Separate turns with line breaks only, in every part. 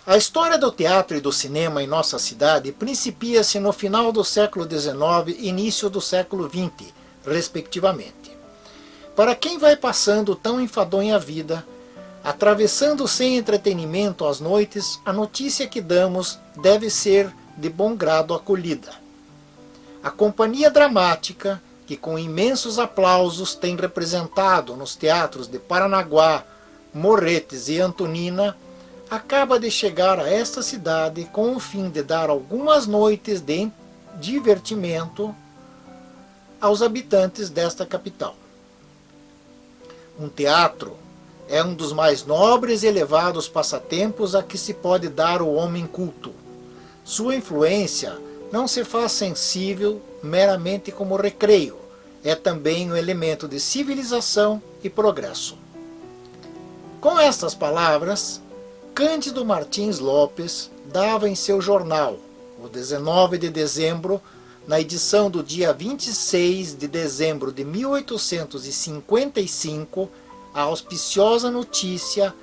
A história do teatro e do cinema em nossa cidade principia-se no final do século XIX e início do século XX, respectivamente. Para quem vai passando tão enfadonha vida, atravessando sem entretenimento as noites, a notícia que damos deve ser de bom grado acolhida. A companhia dramática, que com imensos aplausos tem representado nos teatros de Paranaguá, Morretes e Antonina, acaba de chegar a esta cidade com o fim de dar algumas noites de divertimento aos habitantes desta capital. Um teatro é um dos mais nobres e elevados passatempos a que se pode dar o homem culto. Sua influência não se faz sensível meramente como recreio, é também um elemento de civilização e progresso. Com estas palavras, Cândido Martins Lopes dava em seu jornal, o 19 de dezembro, na edição do dia 26 de dezembro de 1855, a auspiciosa notícia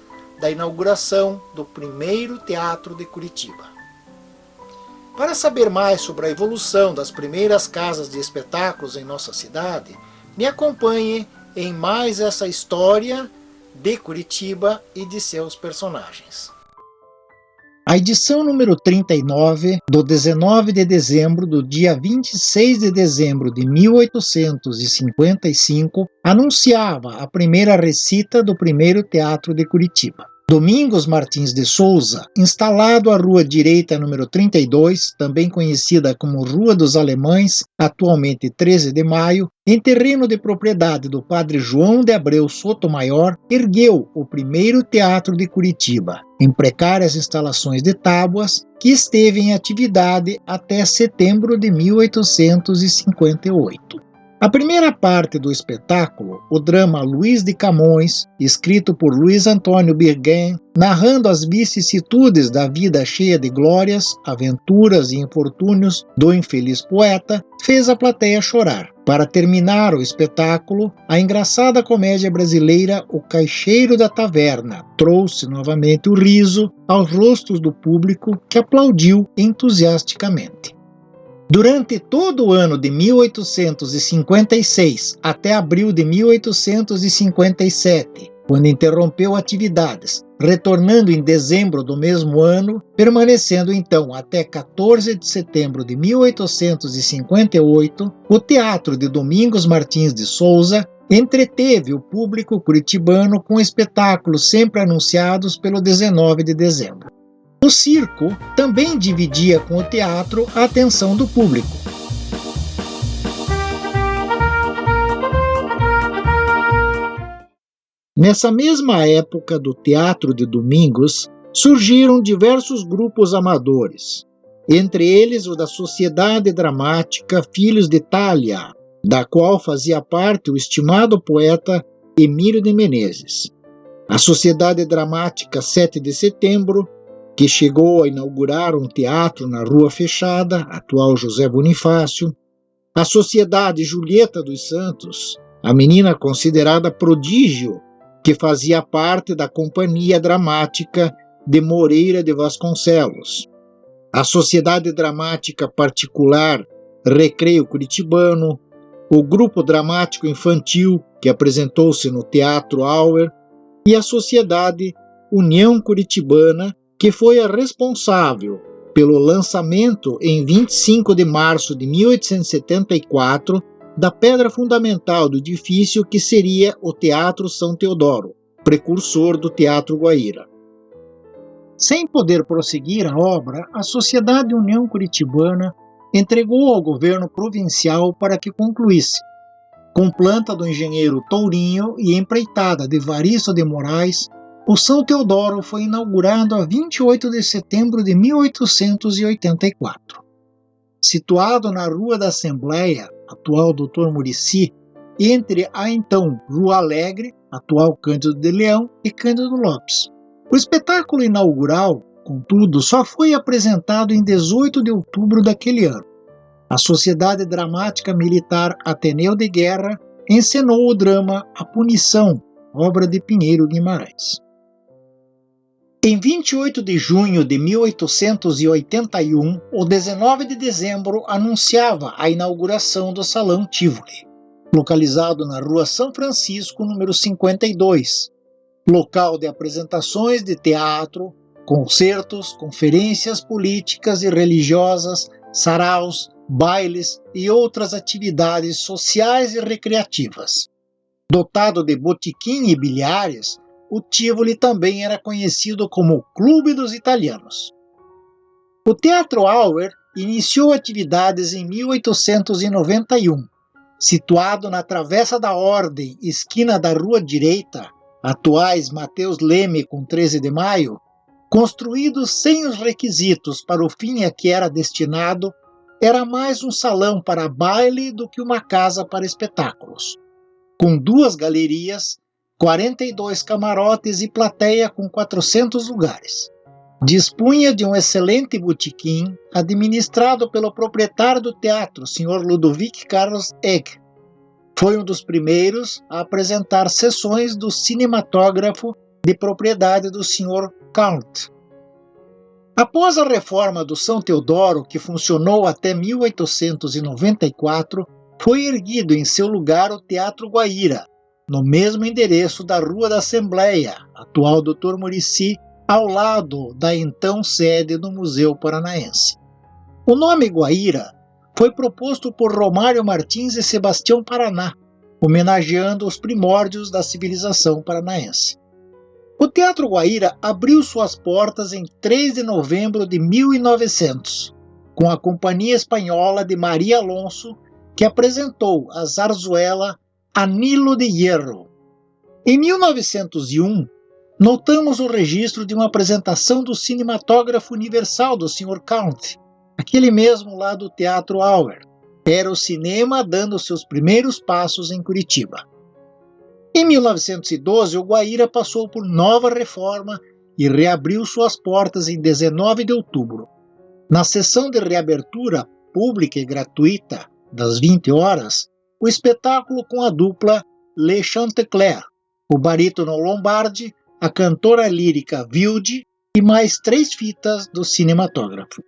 da inauguração do primeiro teatro de Curitiba. Para saber mais sobre a evolução das primeiras casas de espetáculos em nossa cidade, me acompanhe em mais essa história de Curitiba e de seus personagens. A edição número 39, do 19 de dezembro do dia 26 de dezembro de 1855, anunciava a primeira recita do primeiro teatro de Curitiba. Domingos Martins de Souza, instalado à rua direita número 32, também conhecida como Rua dos Alemães, atualmente 13 de maio, em terreno de propriedade do padre João de Abreu Sotomayor, ergueu o primeiro teatro de Curitiba, em precárias instalações de tábuas, que esteve em atividade até setembro de 1858. A primeira parte do espetáculo, o drama Luís de Camões, escrito por Luís Antônio Birguin, narrando as vicissitudes da vida cheia de glórias, aventuras e infortúnios do infeliz poeta, fez a plateia chorar. Para terminar o espetáculo, a engraçada comédia brasileira O Caixeiro da Taverna trouxe novamente o riso aos rostos do público, que aplaudiu entusiasticamente. Durante todo o ano de 1856 até abril de 1857, quando interrompeu atividades, retornando em dezembro do mesmo ano, permanecendo então até 14 de setembro de 1858, o Teatro de Domingos Martins de Souza entreteve o público curitibano com espetáculos sempre anunciados pelo 19 de dezembro. O circo também dividia com o teatro a atenção do público. Nessa mesma época do Teatro de Domingos, surgiram diversos grupos amadores, entre eles o da Sociedade Dramática Filhos de Itália, da qual fazia parte o estimado poeta Emílio de Menezes. A Sociedade Dramática 7 de Setembro, que chegou a inaugurar um teatro na Rua Fechada, atual José Bonifácio, a Sociedade Julieta dos Santos, a menina considerada prodígio, que fazia parte da Companhia Dramática de Moreira de Vasconcelos, a Sociedade Dramática Particular Recreio Curitibano, o Grupo Dramático Infantil, que apresentou-se no Teatro Auer, e a Sociedade União Curitibana, que foi a responsável pelo lançamento em 25 de março de 1874 da pedra fundamental do edifício que seria o Teatro São Teodoro, precursor do Teatro Guaíra. Sem poder prosseguir a obra, a Sociedade União Curitibana entregou ao governo provincial para que concluísse, com planta do engenheiro Tourinho e empreitada de Varisto de Moraes. O São Teodoro foi inaugurado a 28 de setembro de 1884. Situado na Rua da Assembleia, atual Doutor Muricy, entre a então Rua Alegre, atual Cândido de Leão, e Cândido Lopes. O espetáculo inaugural, contudo, só foi apresentado em 18 de outubro daquele ano. A Sociedade Dramática Militar Ateneu de Guerra encenou o drama A Punição, obra de Pinheiro Guimarães. Em 28 de junho de 1881, o 19 de dezembro anunciava a inauguração do Salão Tivoli, localizado na Rua São Francisco, número 52, local de apresentações de teatro, concertos, conferências políticas e religiosas, saraus, bailes e outras atividades sociais e recreativas. Dotado de botequim e bilhares, o Tivoli também era conhecido como o Clube dos Italianos. O Teatro Auer iniciou atividades em 1891, situado na Travessa da Ordem, esquina da Rua Direita, atuais Mateus Leme com 13 de Maio, construído sem os requisitos para o fim a que era destinado, era mais um salão para baile do que uma casa para espetáculos. Com 2 galerias, 42 camarotes e plateia com 400 lugares. Dispunha de um excelente botequim, administrado pelo proprietário do teatro, Sr. Ludovic Carlos Egg. Foi um dos primeiros a apresentar sessões do cinematógrafo de propriedade do Sr. Count. Após a reforma do São Teodoro, que funcionou até 1894, foi erguido em seu lugar o Teatro Guaíra, no mesmo endereço da Rua da Assembleia, atual Dr. Muricy, ao lado da então sede do Museu Paranaense. O nome Guaíra foi proposto por Romário Martins e Sebastião Paraná, homenageando os primórdios da civilização paranaense. O Teatro Guaíra abriu suas portas em 3 de novembro de 1900, com a Companhia Espanhola de Maria Alonso, que apresentou a zarzuela Anillo de Hierro. Em 1901, notamos o registro de uma apresentação do Cinematógrafo Universal do Sr. Count, aquele mesmo lá do Teatro Auer. Era o cinema dando seus primeiros passos em Curitiba. Em 1912, o Guaíra passou por nova reforma e reabriu suas portas em 19 de outubro. Na sessão de reabertura pública e gratuita, das 20 horas, o espetáculo com a dupla Le Chantecler, o barítono Lombardi, a cantora lírica Wilde e mais 3 fitas do cinematógrafo.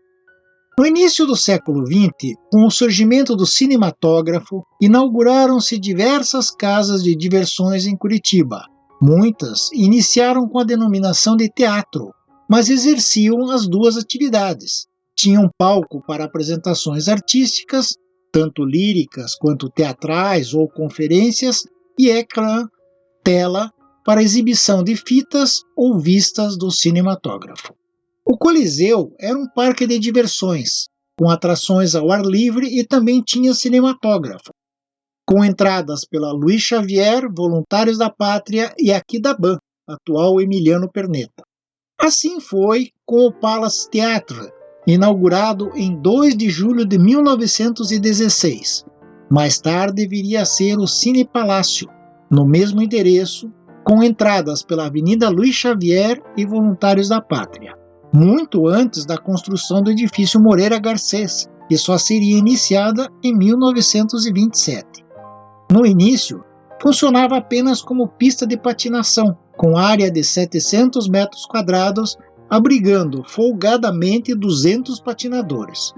No início do século XX, com o surgimento do cinematógrafo, inauguraram-se diversas casas de diversões em Curitiba. Muitas iniciaram com a denominação de teatro, mas exerciam as 2 atividades. Tinham palco para apresentações artísticas, tanto líricas quanto teatrais ou conferências, e ecrã, tela, para exibição de fitas ou vistas do cinematógrafo. O Coliseu era um parque de diversões, com atrações ao ar livre e também tinha cinematógrafo, com entradas pela Luiz Xavier, Voluntários da Pátria e Aquidaban, atual Emiliano Perneta. Assim foi com o Palace Theatre, inaugurado em 2 de julho de 1916. Mais tarde viria a ser o Cine Palácio, no mesmo endereço, com entradas pela Avenida Luiz Xavier e Voluntários da Pátria, muito antes da construção do edifício Moreira Garcês, que só seria iniciada em 1927. No início, funcionava apenas como pista de patinação, com área de 700 metros quadrados, abrigando folgadamente 200 patinadores.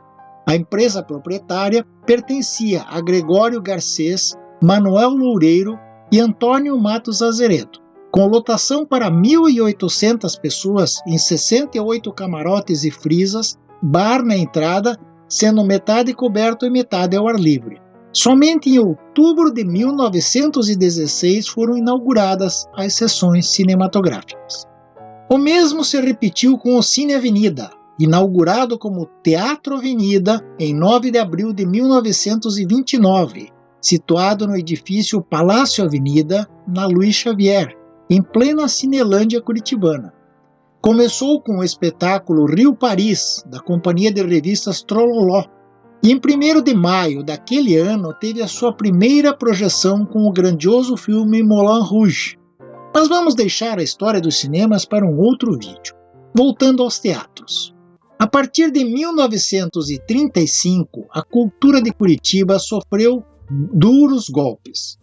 A empresa proprietária pertencia a Gregório Garcês, Manuel Loureiro e Antônio Matos Azeredo, com lotação para 1.800 pessoas em 68 camarotes e frisas, bar na entrada, sendo metade coberto e metade ao ar livre. Somente em outubro de 1916 foram inauguradas as sessões cinematográficas. O mesmo se repetiu com o Cine Avenida, inaugurado como Teatro Avenida em 9 de abril de 1929, situado no edifício Palácio Avenida, na Luiz Xavier, em plena Cinelândia curitibana. Começou com o espetáculo Rio Paris, da companhia de revistas Trololó, e em 1º de maio daquele ano teve a sua primeira projeção com o grandioso filme Moulin Rouge. Mas vamos deixar a história dos cinemas para um outro vídeo. Voltando aos teatros. A partir de 1935, a cultura de Curitiba sofreu duros golpes.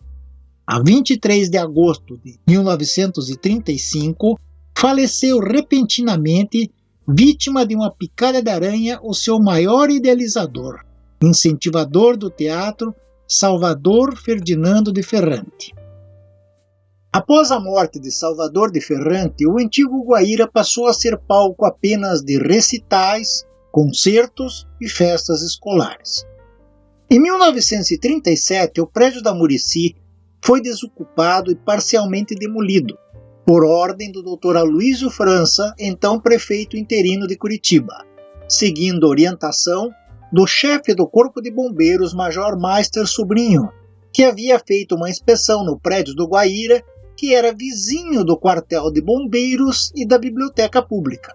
A 23 de agosto de 1935, faleceu repentinamente, vítima de uma picada de aranha, o seu maior idealizador, incentivador do teatro, Salvador Ferdinando de Ferrante. Após a morte de Salvador de Ferrante, o antigo Guaíra passou a ser palco apenas de recitais, concertos e festas escolares. Em 1937, o prédio da Murici foi desocupado e parcialmente demolido, por ordem do Dr. Aloysio França, então prefeito interino de Curitiba, seguindo orientação do chefe do Corpo de Bombeiros, Major Meister Sobrinho, que havia feito uma inspeção no prédio do Guaíra, que era vizinho do quartel de bombeiros e da biblioteca pública.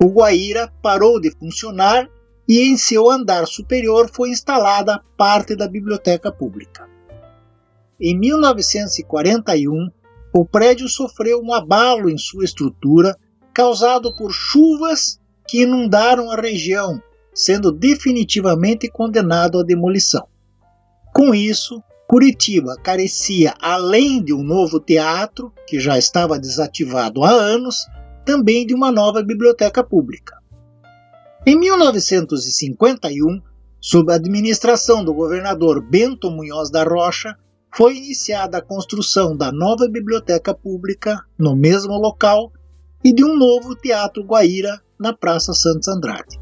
O Guaíra parou de funcionar e em seu andar superior foi instalada parte da biblioteca pública. Em 1941, o prédio sofreu um abalo em sua estrutura causado por chuvas que inundaram a região, sendo definitivamente condenado à demolição. Com isso, Curitiba carecia, além de um novo teatro, que já estava desativado há anos, também de uma nova biblioteca pública. Em 1951, sob a administração do governador Bento Munhoz da Rocha, foi iniciada a construção da nova biblioteca pública no mesmo local e de um novo Teatro Guaíra na Praça Santos Andrade.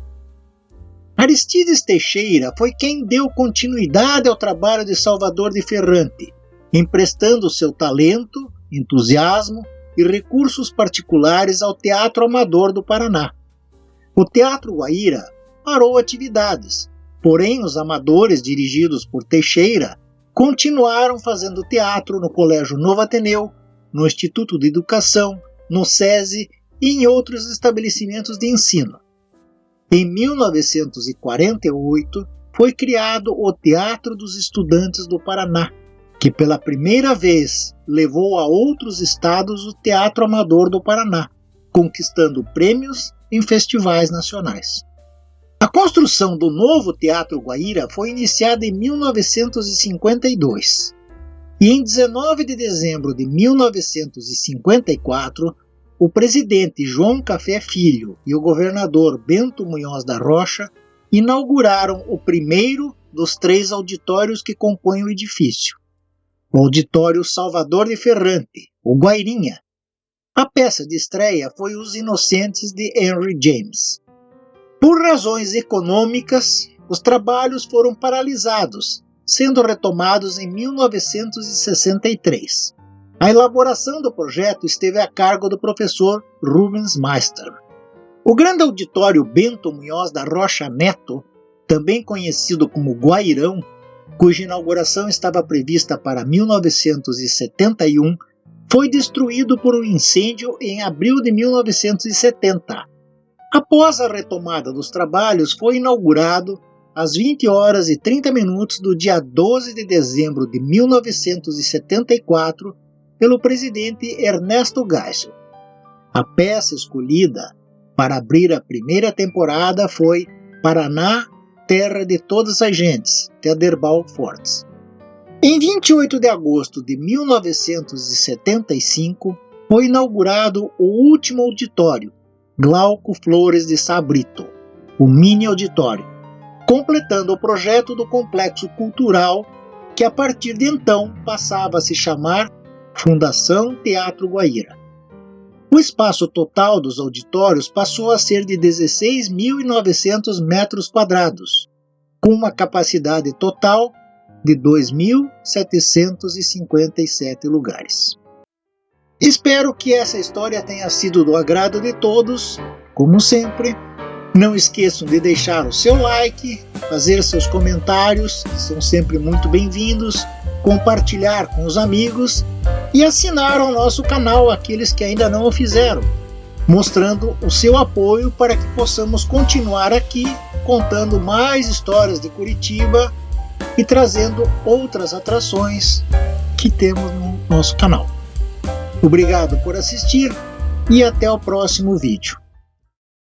Aristides Teixeira foi quem deu continuidade ao trabalho de Salvador de Ferrante, emprestando seu talento, entusiasmo e recursos particulares ao Teatro Amador do Paraná. O Teatro Guaíra parou atividades, porém os amadores dirigidos por Teixeira continuaram fazendo teatro no Colégio Novo Ateneu, no Instituto de Educação, no SESI e em outros estabelecimentos de ensino. Em 1948, foi criado o Teatro dos Estudantes do Paraná, que pela primeira vez levou a outros estados o Teatro Amador do Paraná, conquistando prêmios em festivais nacionais. A construção do novo Teatro Guaíra foi iniciada em 1952, e em 19 de dezembro de 1954, o presidente João Café Filho e o governador Bento Munhoz da Rocha inauguraram o primeiro dos 3 auditórios que compõem o edifício, o Auditório Salvador de Ferrante, o Guairinha. A peça de estreia foi Os Inocentes de Henry James. Por razões econômicas, os trabalhos foram paralisados, sendo retomados em 1963. A elaboração do projeto esteve a cargo do professor Rubens Meister. O grande auditório Bento Munhoz da Rocha Neto, também conhecido como Guairão, cuja inauguração estava prevista para 1971, foi destruído por um incêndio em abril de 1970. Após a retomada dos trabalhos, foi inaugurado às 20h30 do dia 12 de dezembro de 1974 pelo presidente Ernesto Geisel. A peça escolhida para abrir a primeira temporada foi Paraná, Terra de Todas as Gentes, de Aderbal Fortes. Em 28 de agosto de 1975, foi inaugurado o último auditório, Glauco Flores de Sá Brito, o Mini Auditório, completando o projeto do Complexo Cultural, que a partir de então passava a se chamar Fundação Teatro Guaíra. O espaço total dos auditórios passou a ser de 16.900 metros quadrados, com uma capacidade total de 2.757 lugares. Espero que essa história tenha sido do agrado de todos. Como sempre, não esqueçam de deixar o seu like, fazer seus comentários, que são sempre muito bem-vindos, compartilhar com os amigos e assinar ao nosso canal aqueles que ainda não o fizeram, mostrando o seu apoio para que possamos continuar aqui contando mais histórias de Curitiba e trazendo outras atrações que temos no nosso canal. Obrigado por assistir e até o próximo vídeo.